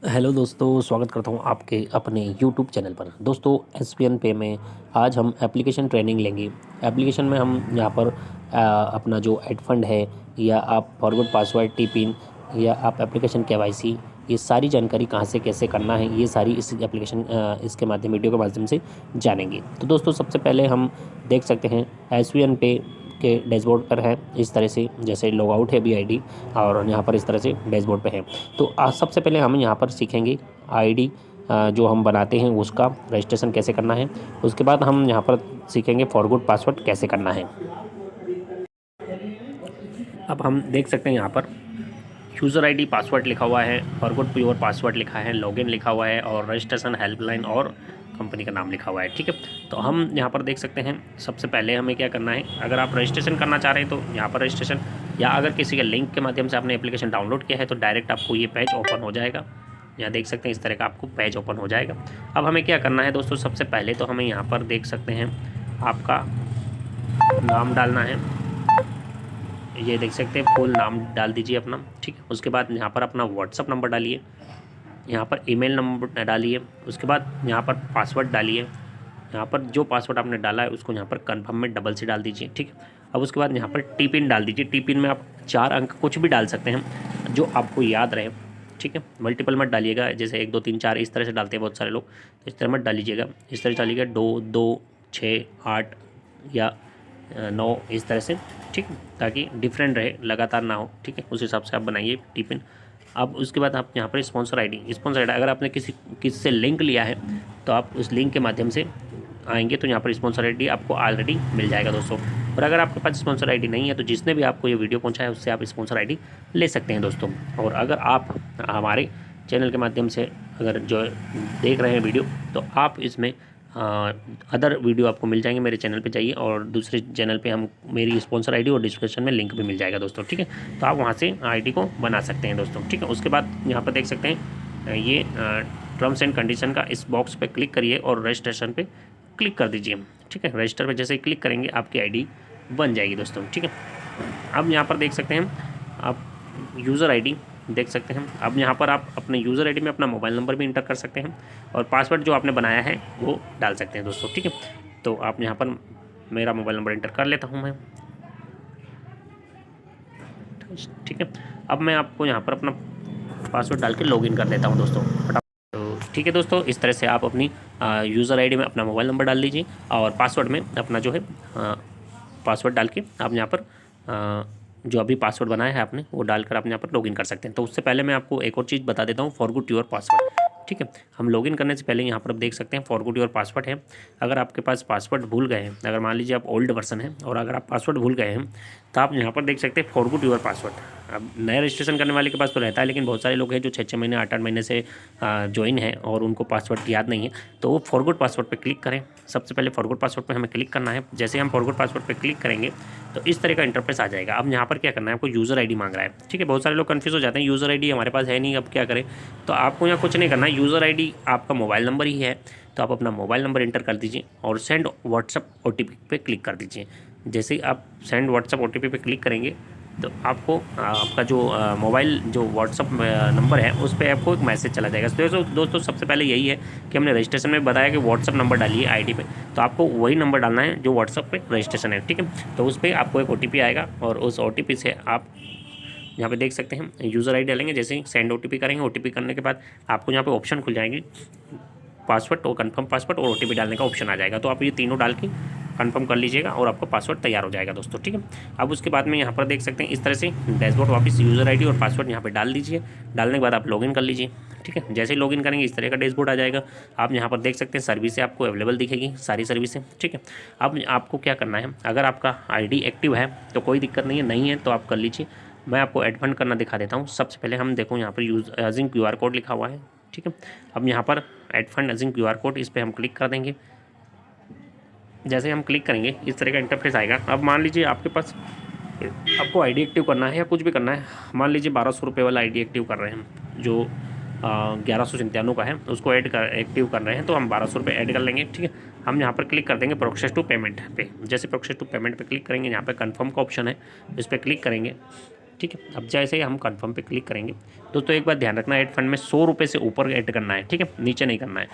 Hello दोस्तों, स्वागत करता हूँ आपके अपने यूट्यूब चैनल पर। दोस्तों, एसपीएन पे में आज हम एप्लीकेशन ट्रेनिंग लेंगे। एप्लीकेशन में हम यहाँ पर अपना जो एड फंड है, या आप फॉरवर्ड पासवर्ड टी पिन, या आप एप्लीकेशन केवाईसी, ये सारी जानकारी कहाँ से कैसे करना है, ये सारी इस एप्लीकेशन इसके माध्यम वीडियो के माध्यम से जानेंगे। तो दोस्तों, सबसे पहले हम देख सकते हैं एसपीएन पे के डैशबोर्ड पर है इस तरह से, जैसे लॉग आउट है BID, और यहाँ पर इस तरह से डैशबोर्ड पे है। तो आज सबसे पहले हम यहाँ पर सीखेंगे आईडी जो हम बनाते हैं उसका रजिस्ट्रेशन कैसे करना है। उसके बाद हम यहाँ पर सीखेंगे फॉरगुड पासवर्ड कैसे करना है। अब हम देख सकते हैं यहाँ पर यूज़र आईडी पासवर्ड लिखा हुआ है, फॉरगुड प्योर पासवर्ड लिखा है, लॉगिन लिखा हुआ है, और रजिस्ट्रेशन हेल्पलाइन और कंपनी का नाम लिखा हुआ है। ठीक है, तो हम यहाँ पर देख सकते हैं सबसे पहले हमें क्या करना है। अगर आप रजिस्ट्रेशन करना चाह रहे हैं तो यहाँ पर रजिस्ट्रेशन, या अगर किसी के लिंक के माध्यम से आपने एप्लीकेशन डाउनलोड किया है तो डायरेक्ट आपको ये पेज ओपन हो जाएगा। यहाँ देख सकते हैं इस तरह का आपको पेज ओपन हो जाएगा। अब हमें क्या करना है दोस्तों, सबसे पहले तो हमें यहाँ पर देख सकते हैं आपका नाम डालना है। ये देख सकते हैं फुल नाम डाल दीजिए अपना। ठीक है, उसके बाद यहाँ पर अपना व्हाट्सअप नंबर डालिए, यहाँ पर ईमेल नंबर डालिए, उसके बाद यहाँ पर पासवर्ड डालिए। यहाँ पर जो पासवर्ड आपने डाला है उसको यहाँ पर कन्फर्म में डबल से डाल दीजिए। ठीक है, अब उसके बाद यहाँ पर टी पिन डाल दीजिए। टी पिन में आप 4 अंक कुछ भी डाल सकते हैं जो आपको याद रहे। ठीक है, मल्टीपल मत डालिएगा, जैसे 1 2 3 4 इस तरह से डालते हैं बहुत सारे लोग, तो इस तरह मत डालीजिएगा। इस तरह डालिएगा 2 2 6 8 या 9 इस तरह से। ठीक है, ताकि डिफरेंट रहे, लगातार ना हो। ठीक है, उस हिसाब से आप बनाइए टी पिन। अब उसके बाद आप यहाँ पर स्पॉन्सर आईडी अगर आपने किसी से लिंक लिया है तो आप उस लिंक के माध्यम से आएंगे तो यहाँ पर स्पॉन्सर आईडी आपको ऑलरेडी मिल जाएगा दोस्तों। और अगर आपके पास स्पॉन्सर आईडी नहीं है तो जिसने भी आपको ये वीडियो पहुँचाया उससे आप स्पॉन्सर आईडी ले सकते हैं दोस्तों। और अगर आप हमारे चैनल के माध्यम से अगर जो देख रहे हैं वीडियो, तो आप इसमें अदर वीडियो आपको मिल जाएंगे। मेरे चैनल पे जाइए और दूसरे चैनल पे हम मेरी स्पॉन्सर आईडी और डिस्क्रिप्शन में लिंक भी मिल जाएगा दोस्तों। ठीक है, तो आप वहाँ से आईडी को बना सकते हैं दोस्तों। ठीक है, उसके बाद यहाँ पर देख सकते हैं ये टर्म्स एंड कंडीशन का इस बॉक्स पे क्लिक करिए और रजिस्ट्रेशन पे क्लिक कर दीजिए। ठीक है, रजिस्टर पे जैसे ही क्लिक करेंगे आपकी आईडी बन जाएगी दोस्तों। ठीक है, अब यहाँ पर देख सकते हैं आप यूज़र आईडी देख सकते हैं। अब यहाँ पर आप अपने यूज़र आईडी में अपना मोबाइल नंबर भी इंटर कर सकते हैं और पासवर्ड जो आपने बनाया है वो डाल सकते हैं दोस्तों। ठीक है, तो आप यहाँ पर मेरा मोबाइल नंबर इंटर कर लेता हूँ मैं। ठीक है, अब मैं आपको यहाँ पर अपना पासवर्ड डाल के लॉगिन कर लेता हूँ दोस्तों। तो ठीक है दोस्तों, इस तरह से आप अपनी यूज़र आईडी में अपना मोबाइल नंबर डाल दीजिए और पासवर्ड में अपना जो है पासवर्ड डाल के आप यहाँ पर जो अभी पासवर्ड बनाया है आपने वो डालकर आप यहाँ पर लॉगिन कर सकते हैं। तो उससे पहले मैं आपको एक और चीज़ बता देता हूँ, फॉरगेट योर पासवर्ड। ठीक है, हम लॉगिन करने से पहले यहाँ पर आप देख सकते हैं फॉरगेट योर पासवर्ड है। अगर आपके पास पासवर्ड भूल गए हैं, अगर मान लीजिए आप ओल्ड वर्जन है और अगर आप पासवर्ड भूल गए हैं तो आप यहाँ पर देख सकते हैं फॉरगेट योर पासवर्ड। अब नया रजिस्ट्रेशन करने वाले के पास तो रहता है, लेकिन बहुत सारे लोग हैं जो 6 महीने 8 महीने से ज्वाइन है और उनको पासवर्ड याद नहीं है, तो वो फॉरगेट पासवर्ड पर क्लिक करें। सबसे पहले फॉरगेट पासवर्ड पर हमें क्लिक करना है। जैसे हम फॉरगेट पासवर्ड पर क्लिक करेंगे तो इस तरह का इंटरफेस आ जाएगा। अब यहाँ पर क्या करना है, आपको यूज़र आईडी मांग रहा है। ठीक है, बहुत सारे लोग कंफ्यूज हो जाते हैं, यूज़र आईडी हमारे पास है नहीं, अब क्या करें। तो आपको यहाँ कुछ नहीं करना है, यूज़र आईडी आपका मोबाइल नंबर ही है, तो आप अपना मोबाइल नंबर इंटर कर दीजिए और सेंड व्हाट्सअप OTP पे क्लिक कर दीजिए। जैसे ही आप सेंड व्हाट्सअप OTP पे क्लिक करेंगे तो आपको आपका जो मोबाइल जो व्हाट्सअप नंबर है उस पर आपको एक मैसेज चला जाएगा। तो दोस्तों सबसे पहले यही है कि हमने रजिस्ट्रेशन में बताया कि व्हाट्सअप नंबर डालिए आईडी पे, तो आपको वही नंबर डालना है जो व्हाट्सअप पे रजिस्ट्रेशन है। ठीक है, तो उस पर आपको एक OTP आएगा और उस OTP से आप यहाँ पे देख सकते हैं यूज़र आईडी डालेंगे। जैसे ही सेंड OTP करेंगे, OTP करने के बाद आपको यहाँ पे ऑप्शन खुल जाएंगे, पासवर्ड और कंफर्म पासवर्ड और OTP डालने का ऑप्शन आ जाएगा। तो आप ये तीनों डाल के कंफर्म कर लीजिएगा और आपका पासवर्ड तैयार हो जाएगा दोस्तों। ठीक है, अब उसके बाद में यहाँ पर देख सकते हैं इस तरह से डैशबोर्ड वापस यूज़र आईडी और पासवर्ड यहाँ पे डाल दीजिए। डालने के बाद आप लॉगिन कर लीजिए। ठीक है, जैसे ही लॉगिन करेंगे इस तरह का डैशबोर्ड आ जाएगा। आप यहाँ पर देख सकते हैं सर्विसें आपको अवेलेबल दिखेगी, सारी सर्विसें। ठीक है, अब आपको क्या करना है, अगर आपका ID एक्टिव है तो कोई दिक्कत नहीं है तो आप कर लीजिए। मैं आपको एड फंड करना दिखा देता हूँ। सबसे पहले हम देखो यहाँ पर यूजिंग QR कोड लिखा हुआ है। ठीक है, अब यहाँ पर add fund using QR code, इस पर हम क्लिक कर देंगे। जैसे हम क्लिक करेंगे इस तरह का इंटरफेस आएगा। अब मान लीजिए आपके पास आपको ID एक्टिव करना है या कुछ भी करना है। मान लीजिए 1200 रुपये वाला ID एक्टिव कर रहे हैं, जो 1197 का है, उसको एक्टिव कर रहे हैं, तो हम 1200 रुपये ऐड कर लेंगे। ठीक है, हम यहाँ पर क्लिक कर देंगे प्रोसेस टू पेमेंट पे। जैसे प्रोसेस टू पेमेंट पे क्लिक करेंगे, यहाँ पे कंफर्म का ऑप्शन है, इस पर क्लिक करेंगे। ठीक है। अब जैसे ही हम कन्फर्म पे क्लिक करेंगे दोस्तों, एक बात ध्यान रखना, ऐड फंड में 100 रुपये से ऊपर ऐड करना है, ठीक है, नीचे नहीं करना है।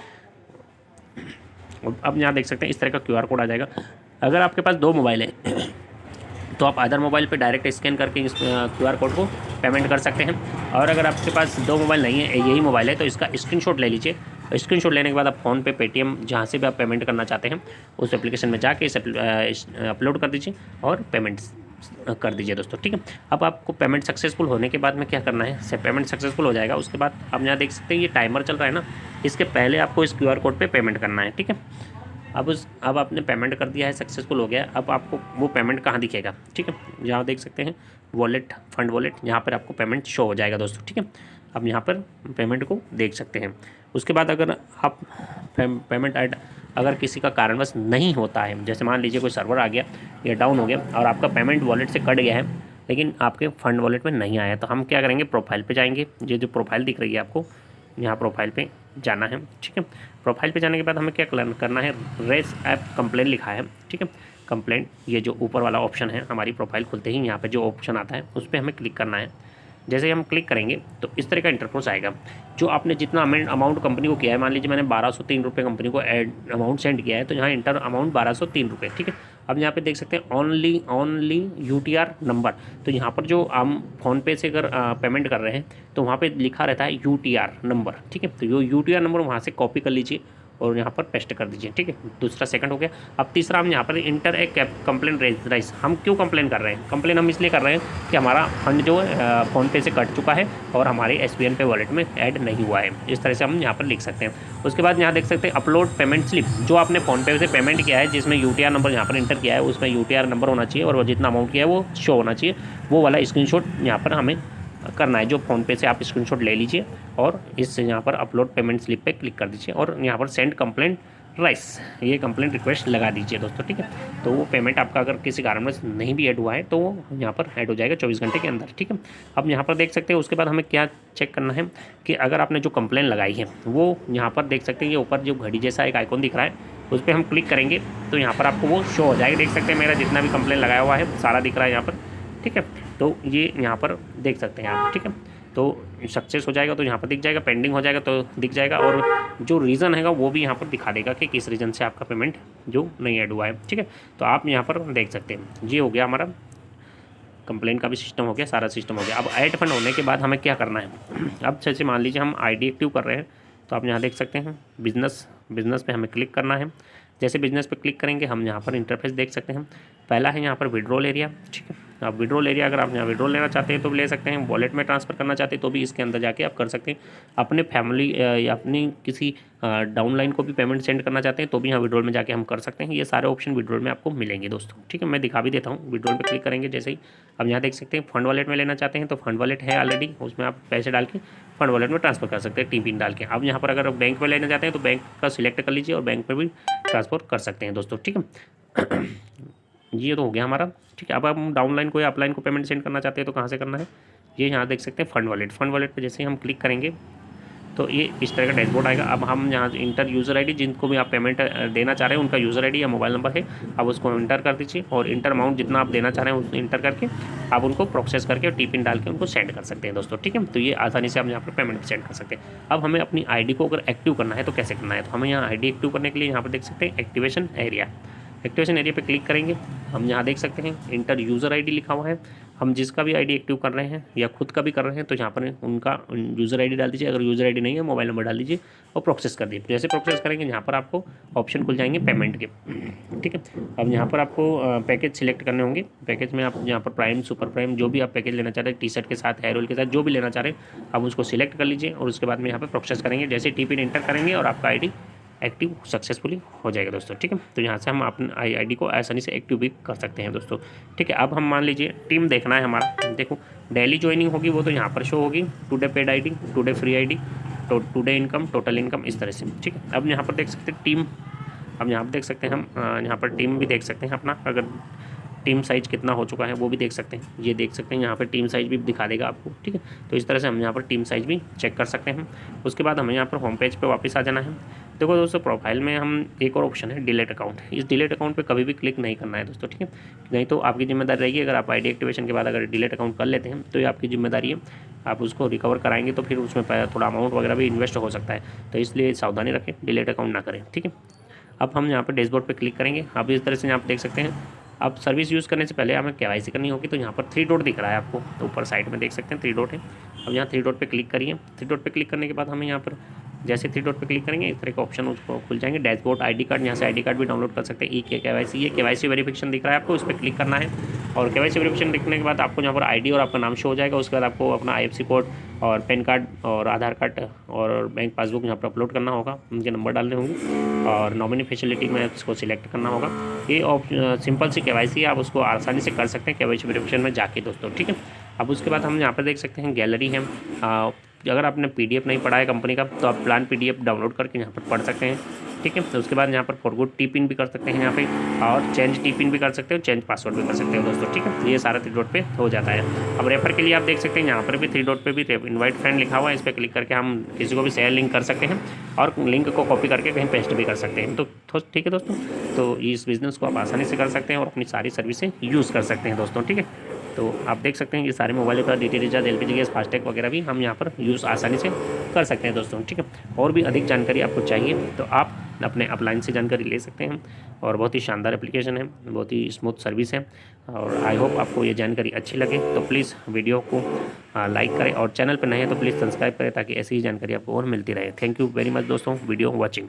अब यहाँ देख सकते हैं इस तरह का QR कोड आ जाएगा। अगर आपके पास 2 मोबाइल है तो आप अदर मोबाइल पे डायरेक्ट स्कैन करके इस QR कोड को पेमेंट कर सकते हैं। और अगर आपके पास 2 मोबाइल नहीं है, यही मोबाइल है, तो इसका स्क्रीनशॉट ले लीजिए। स्क्रीनशॉट लेने के बाद आप फ़ोन पे, पेटीएम, जहाँ से भी आप पेमेंट करना चाहते हैं उस एप्लीकेशन में जाके इसे अपलोड कर दीजिए और पेमेंट कर दीजिए दोस्तों, ठीक है। अब आपको पेमेंट सक्सेसफुल होने के बाद में क्या करना है, से पेमेंट सक्सेसफुल हो जाएगा, उसके बाद आप यहाँ देख सकते हैं ये टाइमर चल रहा है ना, इसके पहले आपको इस QR कोड पे पेमेंट करना है, ठीक है। अब आपने पेमेंट कर दिया है, सक्सेसफुल हो गया। अब आपको वो पेमेंट कहाँ दिखेगा, ठीक है, यहाँ देख सकते हैं वॉलेट, फंड वॉलेट, यहाँ पर आपको पेमेंट शो हो जाएगा दोस्तों, ठीक है। अब यहाँ पर पेमेंट को देख सकते हैं। उसके बाद अगर आप पेमेंट ऐड अगर किसी का कारणवश नहीं होता है, जैसे मान लीजिए कोई सर्वर आ गया या डाउन हो गया और आपका पेमेंट वॉलेट से कट गया है लेकिन आपके फंड वॉलेट में नहीं आया, तो हम क्या करेंगे, प्रोफाइल पे जाएंगे। ये जो प्रोफाइल दिख रही है आपको, यहाँ प्रोफाइल पे जाना है, ठीक है। प्रोफाइल पे जाने के बाद हमें क्या करना है, रेस ऐप कंप्लेन लिखा है, ठीक है, कंप्लेंट, ये जो ऊपर वाला ऑप्शन है, हमारी प्रोफाइल खुलते ही यहाँ पे जो ऑप्शन आता है उस पर हमें क्लिक करना है। जैसे ही हम क्लिक करेंगे तो इस तरह का इंटरफेस आएगा। जो आपने जितना अमाउंट कंपनी को किया है, मान लीजिए मैंने 1203 रुपये कंपनी को अमाउंट सेंड किया है, तो यहाँ इंटर अमाउंट 1203 रुपये, ठीक है। अब यहाँ पे देख सकते हैं ओनली UTR नंबर, तो यहाँ पर जो हम फ़ोनपे से अगर पेमेंट कर रहे हैं तो वहाँ पे लिखा रहता है UTR नंबर, ठीक है। तो ये UTR नंबर वहाँ से कॉपी कर लीजिए और यहाँ पर पेस्ट कर दीजिए, ठीक है। दूसरा सेकंड हो गया। अब तीसरा हम यहाँ पर इंटर ए कंप्लेन राइज। हम क्यों कंप्लेन कर रहे हैं, कंप्लेन हम इसलिए कर रहे हैं कि हमारा फंड जो है फ़ोनपे से कट चुका है और हमारे SBI पे वॉलेट में ऐड नहीं हुआ है। इस तरह से हम यहाँ पर लिख सकते हैं। उसके बाद यहाँ देख सकते हैं अपलोड पेमेंट स्लिप, जो आपने फ़ोनपे से पेमेंट किया है जिसमें UTR नंबर यहाँ पर इंटर किया है, उसमें UTR नंबर होना चाहिए और वो जितना अमाउंट किया है वो शो होना चाहिए। वो वाला स्क्रीनशॉट यहाँ पर हमें करना है, जो फ़ोनपे से आप स्क्रीनशॉट ले लीजिए और इस यहाँ पर अपलोड पेमेंट स्लिप पे क्लिक कर दीजिए और यहाँ पर सेंड कंप्लेंट राइस, ये कंप्लेंट रिक्वेस्ट लगा दीजिए दोस्तों, ठीक है। तो वो पेमेंट आपका अगर किसी कारणवश नहीं भी ऐड हुआ है तो वो यहाँ पर ऐड हो जाएगा 24 घंटे के अंदर, ठीक है। अब यहाँ पर देख सकते हैं उसके बाद हमें क्या चेक करना है कि अगर आपने जो कंप्लेन लगाई है वो यहाँ पर देख सकते हैं, ये ऊपर जो घड़ी जैसा एक आइकॉन दिख रहा है उस पर हम क्लिक करेंगे तो यहाँ पर आपको वो शो हो जाएगा। देख सकते हैं मेरा जितना भी कंप्लेन लगाया हुआ है सारा दिख रहा है यहाँ पर, ठीक है। तो ये यहाँ पर देख सकते हैं आप, ठीक है। तो सक्सेस हो जाएगा तो यहाँ पर दिख जाएगा, पेंडिंग हो जाएगा तो दिख जाएगा और जो रीज़न है वो भी यहाँ पर दिखा देगा कि किस रीज़न से आपका पेमेंट जो नहीं ऐड हुआ है, ठीक है। तो आप यहाँ पर देख सकते हैं। ये हो गया हमारा कंप्लेंट का भी सिस्टम हो गया, सारा सिस्टम हो गया। अब ऐड फंड होने के बाद हमें क्या करना है, अब जैसे मान लीजिए हम ID एक्टिव कर रहे हैं तो आप यहाँ देख सकते हैं बिज़नेस पे हमें क्लिक करना है। जैसे बिज़नेस पे क्लिक करेंगे हम यहाँ पर इंटरफेस देख सकते हैं। पहला है यहाँ पर विड्रॉल एरिया, ठीक है। अब विड्रॉल एरिया अगर आप यहाँ विड्रॉल लेना चाहते हैं तो भी ले सकते हैं, वॉलेट में ट्रांसफ़र करना चाहते हैं तो भी इसके अंदर जाके आप कर सकते हैं। अपने फैमिली या अपनी किसी डाउनलाइन को भी पेमेंट सेंड करना चाहते हैं तो भी यहाँ विड्रॉल में जाके हम कर सकते हैं। ये सारे ऑप्शन विड्रॉल में आपको मिलेंगे दोस्तों, ठीक है। मैं दिखा भी देता हूँ। विड्रॉल पे क्लिक करेंगे जैसे ही, अब यहाँ देख सकते हैं फंड वॉलेट में लेना चाहते हैं तो फंड वॉलेट है ऑलरेडी, उसमें आप पैसे डाल के फंड वॉलेट में ट्रांसफ़र कर सकते हैं, टी-पिन डाल के। अब यहाँ पर अगर बैंक में लेना चाहते हैं तो बैंक का सिलेक्ट कर लीजिए और बैंक में भी ट्रांसफ़र कर सकते हैं दोस्तों, ठीक है। ये तो हो गया हमारा, ठीक है। अब हम डाउनलाइन को या अपलाइन को पेमेंट सेंड करना चाहते हैं तो कहाँ से करना है, ये यहाँ देख सकते हैं फंड वॉलेट पे जैसे ही हम क्लिक करेंगे तो ये इस तरह का डैशबोर्ड आएगा। अब हम यहाँ इंटर यूज़र ID, जिनको भी आप पेमेंट देना चाह रहे हैं उनका यूज़र ID या मोबाइल नंबर है, अब उसको इंटर कर दीजिए और इंटर अमाउंट जितना आप देना चाह रहे हैं उसको इंटर करके आप उनको प्रोसेस करके और टी-पिन डाल के उनको सेंड कर सकते हैं दोस्तों, ठीक है। तो ये आसानी से आप यहाँ पर पेमेंट सेंड कर सकते हैं। अब हमें अपनी ID को अगर एक्टिव करना है तो कैसे करना है, तो हमें यहाँ ID एक्टिव करने के लिए यहाँ पर देख सकते हैं एक्टिवेशन एरिया पे क्लिक करेंगे। हम यहाँ देख सकते हैं इंटर यूज़र ID लिखा हुआ है। हम जिसका भी ID एक्टिव कर रहे हैं या खुद का भी कर रहे हैं तो यहाँ पर उनका यूज़र ID डाल दीजिए। अगर यूज़र ID नहीं है मोबाइल नंबर डाल दीजिए और प्रोसेस कर दीजिए। जैसे प्रोसेस करेंगे यहाँ पर आपको ऑप्शन खुल जाएंगे पेमेंट के, ठीक है। अब यहाँ पर आपको पैकेज सिलेक्ट करने होंगे। पैकेज में आप यहाँ पर प्राइम, सुपर प्राइम, जो भी आप पैकेज लेना चाह रहे हैं, टी-शर्ट के साथ, हेयर ऑयल के साथ, जो भी लेना चाह रहे हैं आप उसको सिलेक्ट कर लीजिए और उसके बाद में यहाँ पर प्रोसेस करेंगे। जैसे टी-पिन एंटर करेंगे और आपका ID एक्टिव सक्सेसफुली हो जाएगा दोस्तों, ठीक है। तो यहाँ से हम अपने ID को आसानी से एक्टिव भी कर सकते हैं दोस्तों, ठीक है। अब हम मान लीजिए टीम देखना है हमारा, देखो डेली ज्वाइनिंग होगी वो तो यहाँ पर शो होगी, today paid ID, today free ID, today income, total income, इस तरह से, ठीक है। अब यहाँ पर देख सकते हैं टीम, अब यहाँ पर देख सकते हैं हम यहाँ पर टीम भी देख सकते हैं अपना, अगर टीम साइज़ कितना हो चुका है वो भी देख सकते हैं। ये देख सकते हैं यहाँ पर टीम साइज़ भी दिखा देगा आपको, ठीक है। तो इस तरह से हम यहाँ पर टीम साइज़ भी चेक कर सकते हैं। उसके बाद हमें यहाँ पर होम पेज पे वापस आ जाना है। देखो दोस्तों, प्रोफाइल में हम एक और ऑप्शन है डिलीट अकाउंट। इस डिलीट अकाउंट पे कभी भी क्लिक नहीं करना है दोस्तों, ठीक है। नहीं तो आपकी जिम्मेदारी रहेगी, अगर आप आईडी एक्टिवेशन के बाद अगर डिलीट अकाउंट कर लेते हैं तो ये आपकी जिम्मेदारी है। आप उसको रिकवर कराएंगे तो फिर उसमें थोड़ा अमाउंट वगैरह भी इन्वेस्ट हो सकता है, तो इसलिए सावधानी रखें, डिलीट अकाउंट ना करें, ठीक है। अब हम यहाँ पर डैशबोर्ड पे क्लिक करेंगे। आप इस तरह से यहाँ पर देख सकते हैं। अब सर्विस यूज़ करने से पहले हमें KYC करनी होगी, तो यहाँ पर 3 डॉट दिख रहा है आपको, तो ऊपर साइड में देख सकते हैं 3 डॉट है। अब यहाँ 3 डॉट पे क्लिक करिए। 3 डॉट पे क्लिक करने के बाद हमें यहाँ पर जैसे 3 डॉट पे क्लिक करेंगे इस तरह का ऑप्शन उसको खुल जाएंगे। डैशबोर्ड ID कार्ड, यहाँ से ID कार्ड भी डाउनलोड कर सकते हैं। KYC, ये KYC वेरिफिकेशन दिख रहा है आपको, इस पर क्लिक करना है। और KYC वेरिफिकेशन दिखने के बाद आपको यहाँ पर ID और आपका नाम शो हो जाएगा। उसके बाद आपको अपना IFSC कोड और पैन कार्ड और आधार कार्ड और बैंक पासबुक यहाँ पर अपलोड करना होगा, उनके नंबर डालने होंगे और नॉमिनी फैसिलिटी में इसको सिलेक्ट करना होगा। ये सिंपल सी KYC है, आप उसको आसानी से कर सकते हैं KYC वेरिफिकेशन में जाके दोस्तों, ठीक है। अब उसके बाद हम यहाँ पर देख सकते हैं गैलरी है। अगर आपने PDF नहीं पढ़ा है कंपनी का तो आप प्लान PDF डाउनलोड करके यहाँ पर पढ़ सकते हैं, ठीक है। तो उसके बाद यहाँ पर फॉरगुड टी-पिन भी कर सकते हैं यहाँ पे, और चेंज टी-पिन भी कर सकते हो, चेंज पासवर्ड भी कर सकते हो दोस्तों, ठीक है। तो ये सारा 3 डॉट पे हो जाता है। अब रेफर के लिए आप देख सकते हैं यहाँ पर भी 3 डॉट पे भी इनवाइट फ्रेंड लिखा हुआ है, इस पर क्लिक करके हम किसी को भी शेयर लिंक कर सकते हैं और लिंक को कॉपी करके कहीं पेस्ट भी कर सकते हैं। तो ठीक है दोस्तों, तो इस बिज़नेस को आप आसानी से कर सकते हैं और अपनी सारी सर्विसें यूज़ कर सकते हैं दोस्तों, ठीक है। तो आप देख सकते हैं ये सारे मोबाइल पर DT recharge, LPG gas, FASTag वगैरह भी हम यहाँ पर यूज़ आसानी से कर सकते हैं दोस्तों, ठीक है। और भी अधिक जानकारी आपको चाहिए तो आप अपने अपलाइन से जानकारी ले सकते हैं। और बहुत ही शानदार एप्लीकेशन है, बहुत ही स्मूथ सर्विस है। और आई होप आपको ये जानकारी अच्छी लगे, तो प्लीज़ वीडियो को लाइक करें और चैनल पर नए हैं तो प्लीज़ सब्सक्राइब करें ताकि ऐसी ही जानकारी आपको और मिलती रहे। थैंक यू वेरी मच दोस्तों, वीडियो वॉचिंग।